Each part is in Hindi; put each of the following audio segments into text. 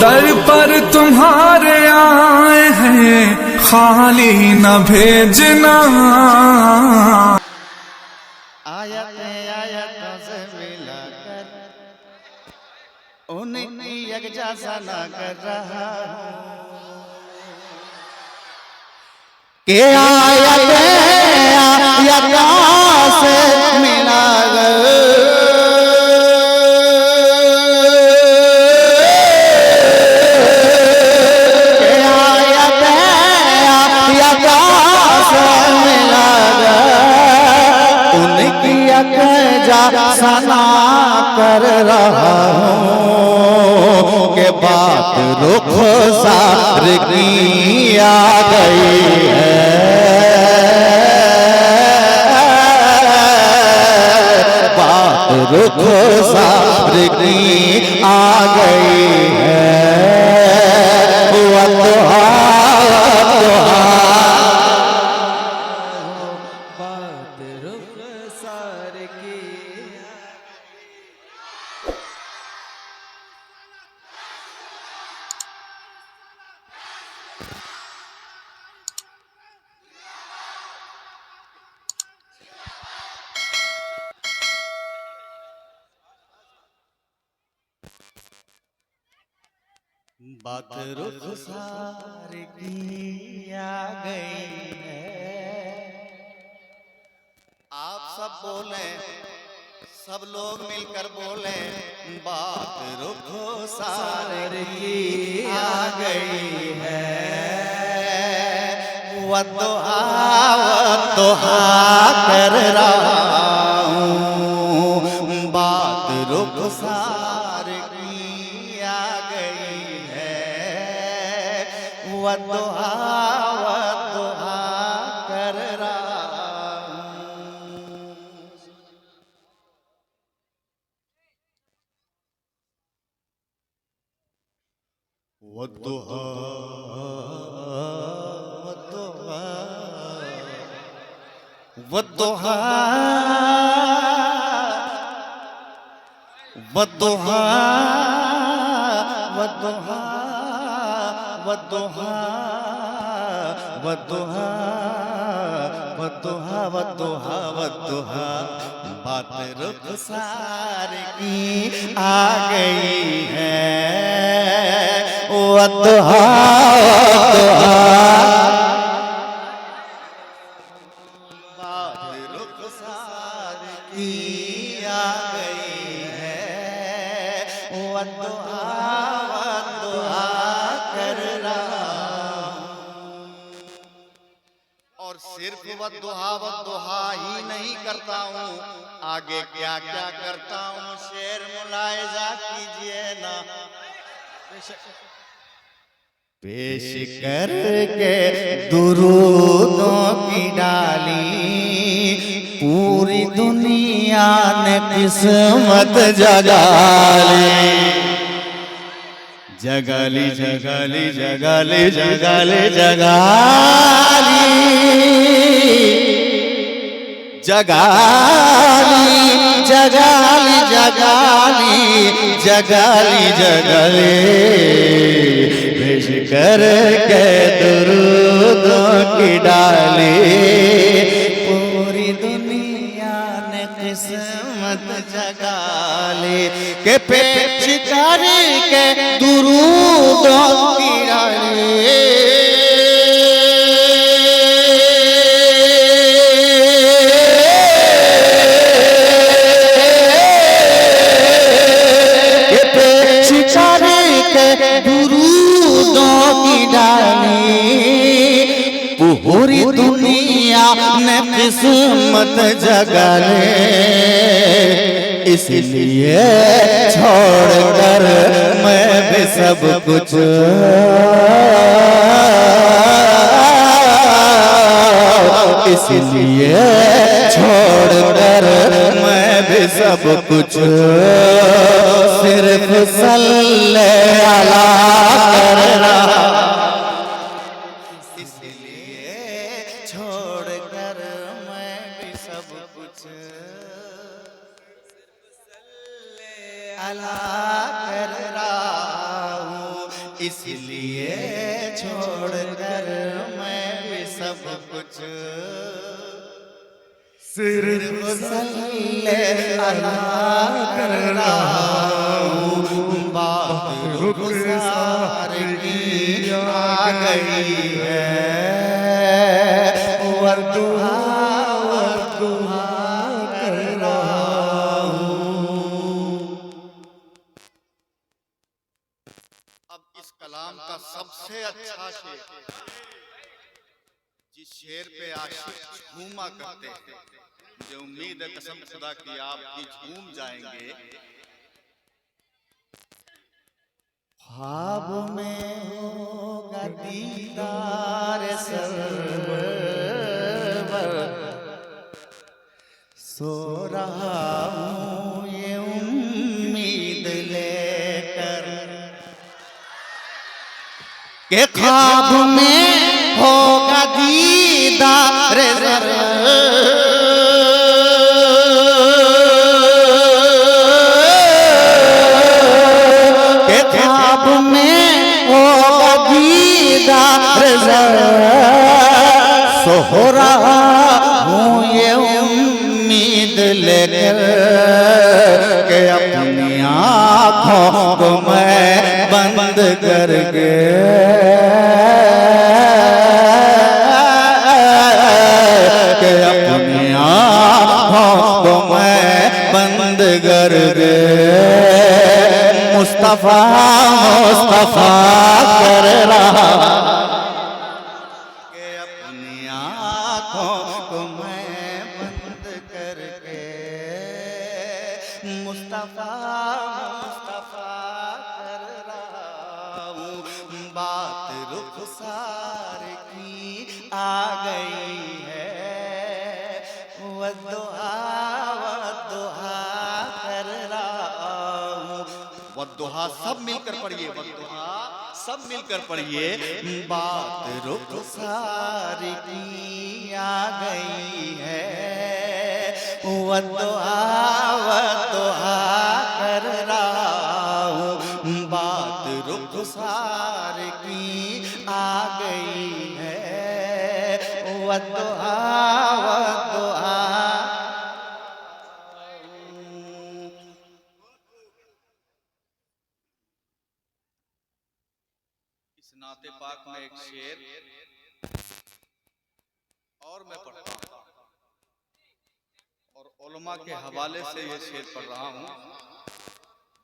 दर पर तुम्हारे आए हैं, खाली न भेजना। आयतों से मिलाकर उनकी यकजा सना कर रहा हूँ कि आयतों से मिलाकर सना कर रहा हूँ कि बात रुखसार की आ गई है, बात रुखसार की आ गई है। बात रुखसार की आ गई है। आप सब बोले, सब लोग मिलकर बोले, बात रुखसार की आ गई है। वद्दुहा कर रहा हूँ, बात रुखसार की आ गई है। वद्दुहा कर रहा हूँ। वद्दुहा वद्दुहा वद्दुहा वद्दुहा वद्दुहा वद्दुहा वद्दुहा वद्दुहा वद्दुहा बात रुखसार की आ गई है। वद्दुहा और सिर्फ वद्दुहा ही नहीं करता हूँ, आगे क्या क्या करता हूँ शेर मुलायजा कीजिए ना। पेश करके दुरूदों की डाली पूरी दुनिया ने किस्मत जगाली। जगाली जगाली जगाली जगाली जगाली जगाली जगाली जगाली जगाली जगाली पेश करके दुरूदों की डाली पूरी दुनिया ने किस्मत जगाली के पेश करके दुरूदों की डाली पूरी दुनिया ने किस्मत जगाले, इसलिए छोड़कर मैं भी सब कुछ इसलिए छोड़कर मैं भी सब कुछ सिर्फ सल्ले अला कर रहा। अला कर रहा हूँ इसलिए छोड़कर मैं भी सब कुछ सिर्फ सल्ले अला कर रहा हूँ। बात रुखसार की आ गई है, वरदुआ कर रहा हूँ। अब इस कलाम का सबसे अच्छा शेर, जिस शेर पे आशिक झूमा करते हैं, मुझे उम्मीद है कसम खुदा की आप भी झूम जाएंगे। ख्वाब में होगा दीदार सरवर, सो रहा हूँ ये उम्मीद लेकर के ख्वाब में होगा दीदार के ख्वाब में होगा दीदार सो रहा हूँ ये उम्मीद लेकर के अपनी आँखों को मैं बंद करके अपनी आँखों को मैं बंद करके मुस्तफा मुस्तफा कर रहा के अपनी आँखों को मैं बंद करके मुस्तफा मुस्तफा कर रहा हूँ। बात रुखसार की आ गई है, वद्दुहा वद्दुहा कर रहा हूँ। वद्दुहा सब मिलकर पढ़िए, वद्दुहा सब मिलकर पढ़िए। बात रुखसार की आ गई है, वद्दुहा वद्दुहा कर रहा हूँ। बात रुखसार की आ गई है, वद्दुहा वद्दुहा। इस नाते पाक में एक शेर और मैं पढ़ता हूँ और उलमा के हवाले से ये शेर पढ़ रहा हूँ।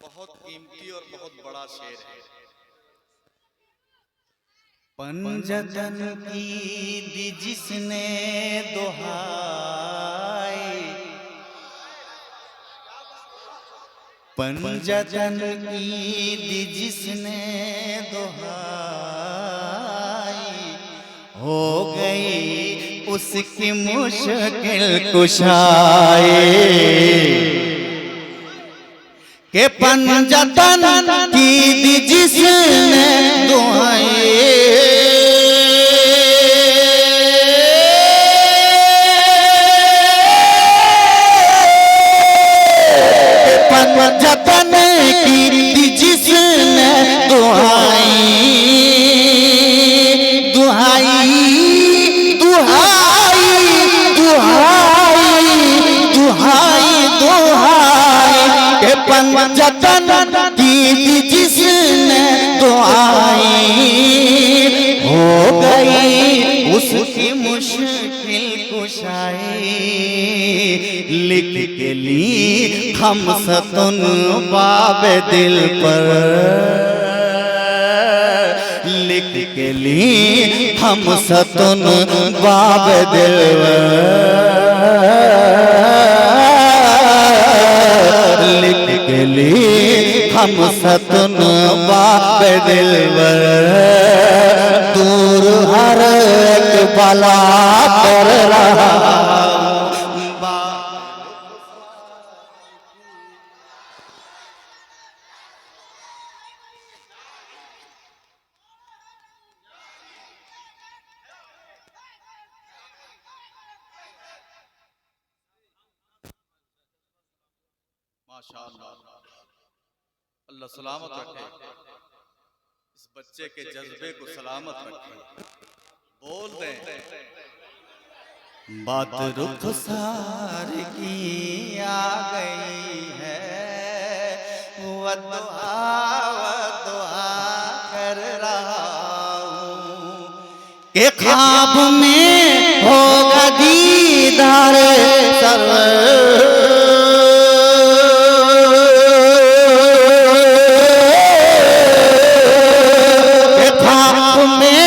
बहुत कीमती और बहुत बड़ा शेर है। पंजतन की दी जिसने दुहाई, पंजतन की दी जिसने दुहाई, हो गई उसकी मुश्किल कुशाई के पंजतन की दी जिसने दुहाई, पंजतन की दी जिसने दुहाई, दुहाई दुहाई दुहाई दुहाई दुहाई के पंजतन की दी जिसने दुहाई, हो गई उसकी मुश्किल कुशाई। लिख के ली हम सतन बाब दिल पर, लिख के ली हम सतन बाब दिल पर, लिख के ली हम सतन बाब दिल पर। दूर हर एक बला कर रहा माशाअल्लाह, अल्लाह सलामत रखे। इस बच्चे के जज्बे को सलामत रखें। बोल दें बात रुखसार की आ गई है, वदुआ वदुआ कर रहा हूँ के ख्वाब में होगा दीदार सरवर, के ख्वाब में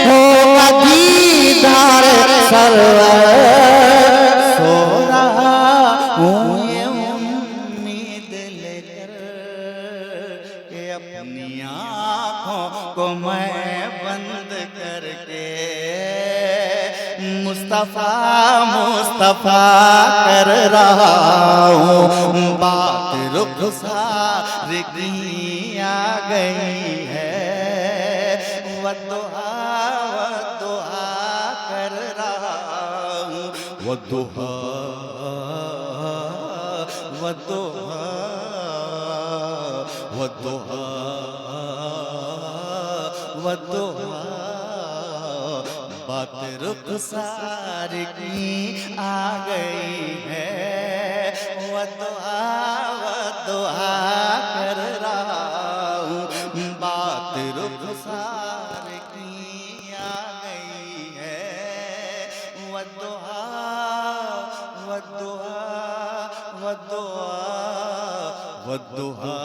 होगा दीदार सरवर, सो रहा हूँ ये उम्मीद लेकर के अपनी आँखों को मैं बंद करके मुस्तफा मुस्तफा कर रहा हूँ। बात रुखसार की आ गई है, वदुआ वदुआ कर रहा हूँ, वदुआ वदुआ वदुआ वदुआ। बात रुखसार की आ गई है, वदुआ वदुआ कर रहा हूँ। बात रुखसार की आ गई है, वदुआ वदुआ वदुआ वदुआ।